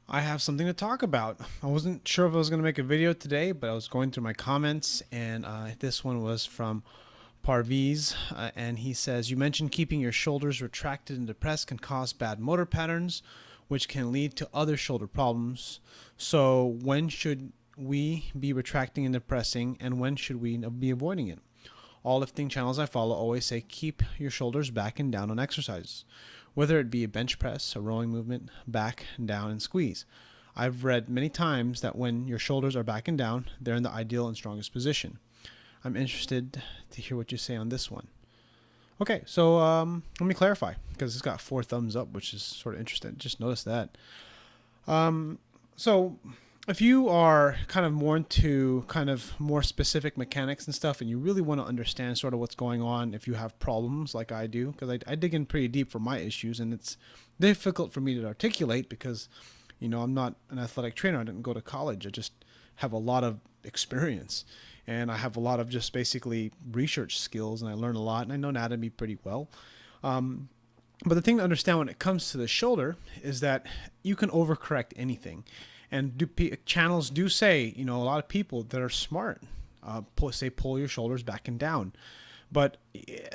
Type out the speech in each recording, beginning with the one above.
I have something to talk about. I wasn't sure if I was going to make a video today, but I was going through my comments, and this one was from Parviz, and he says, "You mentioned keeping your shoulders retracted and depressed can cause bad motor patterns, which can lead to other shoulder problems. So when should we be retracting and depressing, and when should we be avoiding it? All lifting channels I follow always say keep your shoulders back and down on exercises, whether it be a bench press, a rowing movement, back, down, and squeeze. I've read many times that when your shoulders are back and down, they're in the ideal and strongest position. I'm interested to hear what you say on this one." Okay, so let me clarify, because it's got 4 thumbs up, which is sort of interesting. Just notice that. So if you are kind of more into kind of more specific mechanics and stuff, and you really want to understand sort of what's going on if you have problems like I do, because I dig in pretty deep for my issues, and it's difficult for me to articulate because, I'm not an athletic trainer. I didn't go to college. I just have a lot of experience, and I have a lot of just basically research skills, and I learn a lot, and I know anatomy pretty well. But the thing to understand when it comes to the shoulder is that you can overcorrect anything. And channels do say, a lot of people that are smart pull your shoulders back and down. But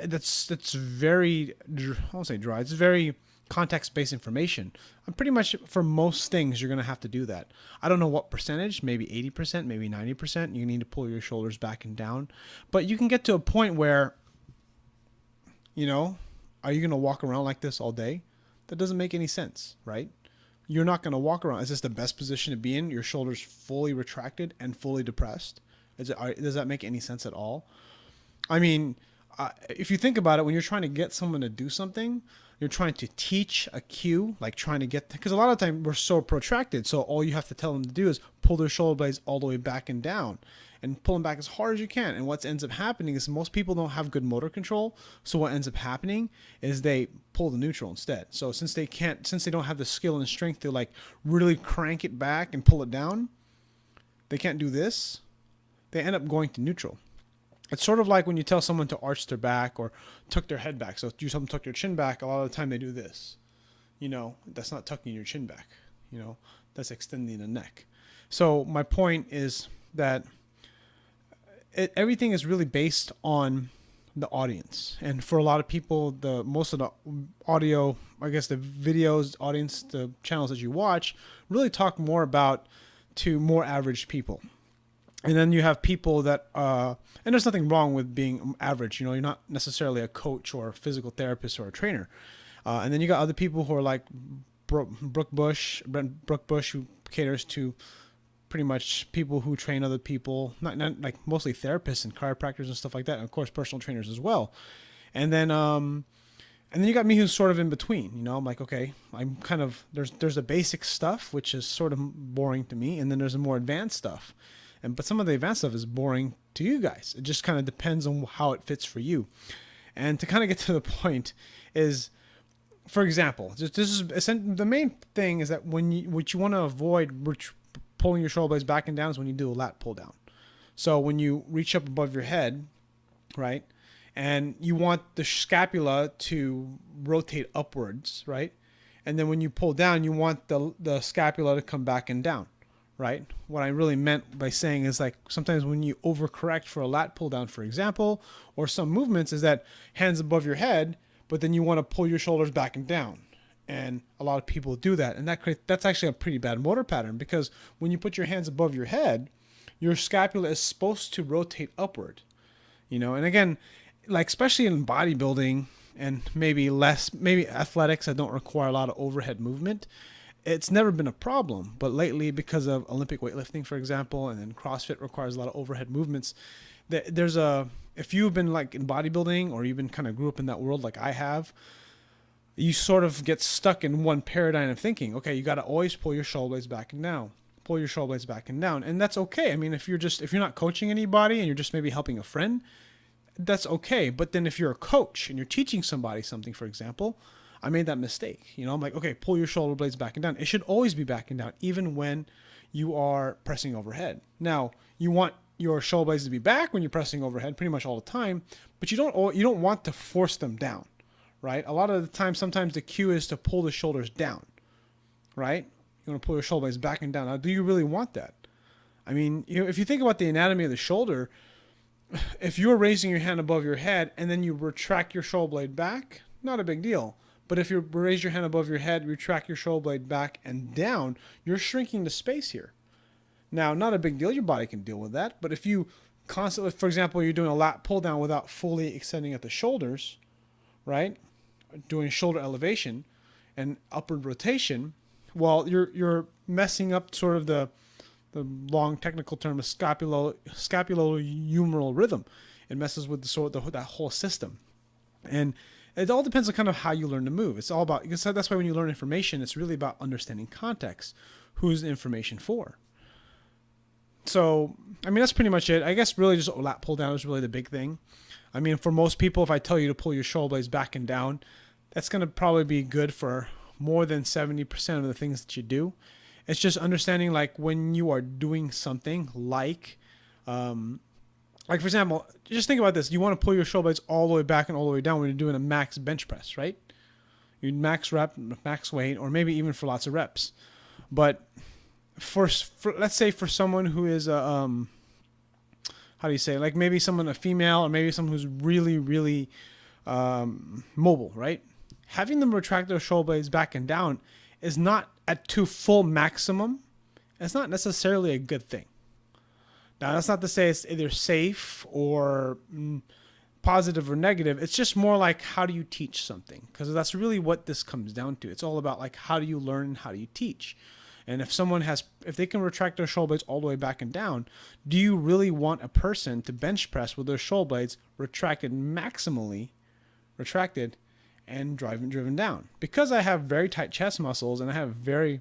that's very, I won't say dry, it's very context-based information. Pretty much for most things, you're going to have to do that. I don't know what percentage, maybe 80%, maybe 90%, you need to pull your shoulders back and down. But you can get to a point where, are you going to walk around like this all day? That doesn't make any sense, right? You're not going to walk around. Is this the best position to be in? Your shoulders fully retracted and fully depressed? Does that make any sense at all? I mean, if you think about it, when you're trying to get someone to do something, you're trying to teach a cue, like trying to get, because a lot of the time we're so protracted. So all you have to tell them to do is pull their shoulder blades all the way back and down, and pull them back as hard as you can. And what ends up happening is most people don't have good motor control. So what ends up happening is they pull the neutral instead. So since they don't have the skill and strength to like really crank it back and pull it down, they can't do this. They end up going to neutral. It's sort of like when you tell someone to arch their back or tuck their head back. So if you tell them to tuck their chin back, a lot of the time they do this. That's not tucking your chin back. That's extending the neck. So my point is that everything is really based on the audience. And for a lot of people, most of the audio, I guess the videos, audience, the channels that you watch really talk more about to more average people. And then you have people that, and there's nothing wrong with being average. You're not necessarily a coach or a physical therapist or a trainer. And then you got other people who are like Brooke Bush, who caters to pretty much people who train other people, not like mostly therapists and chiropractors and stuff like that. And of course, personal trainers as well. And then you got me who's sort of in between. I'm like, okay, I'm kind of, there's the basic stuff, which is sort of boring to me. And then there's the more advanced stuff. But some of the advanced stuff is boring to you guys. It just kind of depends on how it fits for you. And to kind of get to the point is, for example, the main thing is that what you want to avoid pulling your shoulder blades back and down is when you do a lat pull down. So when you reach up above your head, right, and you want the scapula to rotate upwards, right, and then when you pull down, you want the scapula to come back and down. Right? What I really meant by saying is like sometimes when you overcorrect for a lat pull down, for example, or some movements is that hands above your head, but then you want to pull your shoulders back and down. And a lot of people do that. And that's actually a pretty bad motor pattern, because when you put your hands above your head, your scapula is supposed to rotate upward. And again, like especially in bodybuilding and maybe athletics that don't require a lot of overhead movement, it's never been a problem. But lately, because of Olympic weightlifting, for example, and then CrossFit requires a lot of overhead movements, if you've been like in bodybuilding or you've been kind of grew up in that world like I have, you sort of get stuck in one paradigm of thinking, okay, you got to always pull your shoulder blades back and down, pull your shoulder blades back and down. And that's okay. I mean, if you're not coaching anybody and you're just maybe helping a friend, that's okay. But then if you're a coach and you're teaching somebody something, for example, I made that mistake. I'm like, okay, pull your shoulder blades back and down. It should always be back and down, even when you are pressing overhead. Now, you want your shoulder blades to be back when you're pressing overhead pretty much all the time, but you don't want to force them down, right? A lot of the time, sometimes the cue is to pull the shoulders down, right? You want to pull your shoulder blades back and down. Now, do you really want that? I mean, if you think about the anatomy of the shoulder, if you're raising your hand above your head and then you retract your shoulder blade back, not a big deal. But if you raise your hand above your head, retract your shoulder blade back and down, you're shrinking the space here. Now, not a big deal. Your body can deal with that. But if you constantly, for example, you're doing a lat pull down without fully extending at the shoulders, right? Doing shoulder elevation and upward rotation, well, you're messing up sort of the long technical term of scapulohumeral rhythm. It messes with that whole system. And it all depends on kind of how you learn to move. It's all about, because that's why when you learn information, it's really about understanding context. Who's the information for? So, I mean, that's pretty much it. I guess really just lat pull down is really the big thing. I mean, for most people, if I tell you to pull your shoulder blades back and down, that's going to probably be good for more than 70% of the things that you do. It's just understanding, like, when you are doing something like for example, just think about this. You want to pull your shoulder blades all the way back and all the way down when you're doing a max bench press, right? You max rep, max weight, or maybe even for lots of reps. But for let's say for someone who is how do you say, like maybe someone, a female, or maybe someone who's really, really mobile, right? Having them retract their shoulder blades back and down is not at to full maximum. It's not necessarily a good thing. Now, that's not to say it's either safe or positive or negative. It's just more like, how do you teach something? Because that's really what this comes down to. It's all about, like, how do you learn and how do you teach? And if they can retract their shoulder blades all the way back and down, do you really want a person to bench press with their shoulder blades maximally retracted and driven down? Because I have very tight chest muscles and I have very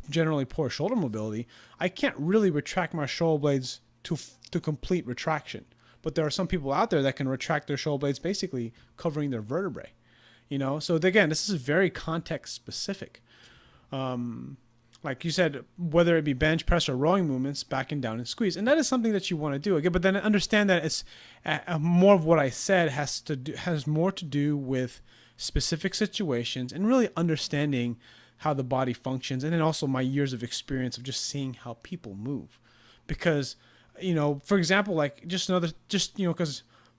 generally poor shoulder mobility, I can't really retract my shoulder blades to complete retraction. But there are some people out there that can retract their shoulder blades basically covering their vertebrae. So again, this is very context specific. Like you said, whether it be bench press or rowing movements, back and down and squeeze. And that is something that you want to do. Again, but then understand that it's more of what I said has more to do with specific situations and really understanding how the body functions. And then also my years of experience of just seeing how people move. Because, for example, like because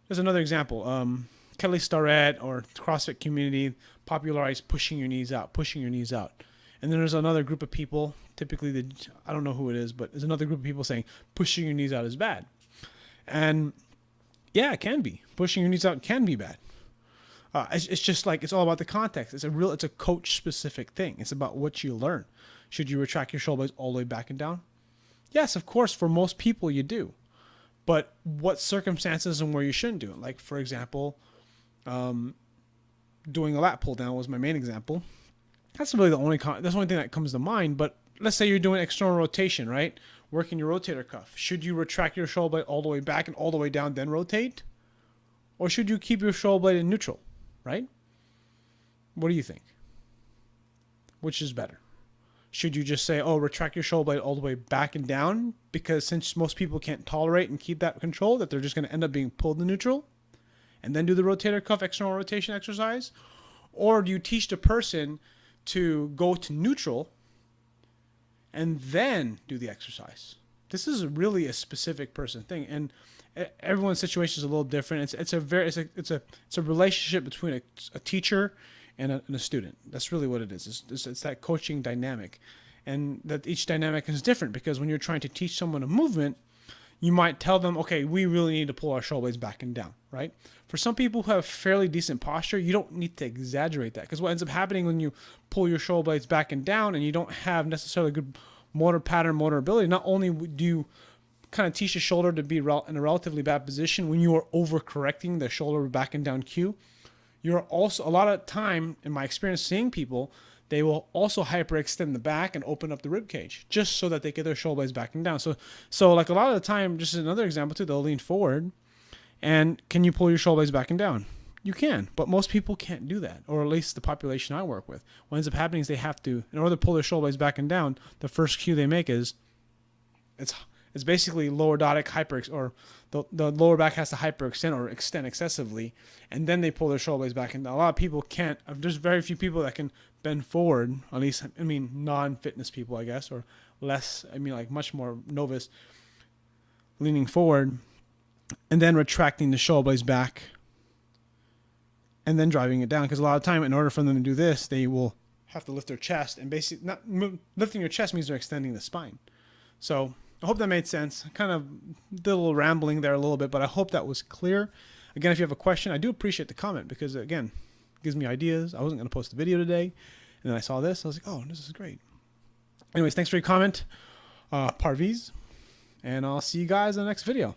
there's another example. Kelly Starrett or CrossFit community popularized pushing your knees out. And then there's another group of people, typically I don't know who it is, but there's another group of people saying pushing your knees out is bad. And yeah, it can be. Pushing your knees out can be bad. It's just like, it's all about the context. It's a coach specific thing. It's about what you learn. Should you retract your shoulder blades all the way back and down? Yes, of course, for most people you do. But what circumstances and where you shouldn't do it? Like, for example, doing a lat pull down was my main example. That's really the only thing that comes to mind. But let's say you're doing external rotation, right? Working your rotator cuff. Should you retract your shoulder blade all the way back and all the way down, then rotate? Or should you keep your shoulder blade in neutral, right? What do you think? Which is better? Should you just say, retract your shoulder blade all the way back and down? Because since most people can't tolerate and keep that control, that they're just going to end up being pulled to neutral? And then do the rotator cuff external rotation exercise? Or do you teach the person to go to neutral and then do the exercise? This is really a specific person thing, and everyone's situation is a little different. It's a relationship between a teacher and a student. That's really what it is. It's that coaching dynamic, and that each dynamic is different, because when you're trying to teach someone a movement, you might tell them, okay, we really need to pull our shoulder blades back and down, right? For some people who have fairly decent posture, you don't need to exaggerate that, because what ends up happening when you pull your shoulder blades back and down and you don't have necessarily good motor pattern, motor ability, not only do you kind of teach the shoulder to be in a relatively bad position when you are overcorrecting the shoulder back and down cue, you're also, a lot of time in my experience seeing people, they will also hyperextend the back and open up the rib cage just so that they get their shoulder blades back and down. So like a lot of the time, just another example too, they'll lean forward, and can you pull your shoulder blades back and down? You can, but most people can't do that, or at least the population I work with. What ends up happening is they have to, in order to pull their shoulder blades back and down, the first cue they make is it's basically lordotic or the lower back has to hyperextend or extend excessively, and then they pull their shoulder blades back and down. A lot of people can't. There's very few people that can bend forward, at least, I mean, non-fitness people, I guess, or less, I mean, like much more novice, leaning forward and then retracting the shoulder blades back and then driving it down. Because a lot of time, in order for them to do this, they will have to lift their chest, and basically lifting your chest means they're extending the spine. So I hope that made sense. Kind of did a little rambling there a little bit, but I hope that was clear. Again, if you have a question, I do appreciate the comment, because again, it gives me ideas. I wasn't going to post a video today, and then I saw this. I was like, oh, this is great. Anyways, thanks for your comment, Parviz, and I'll see you guys in the next video.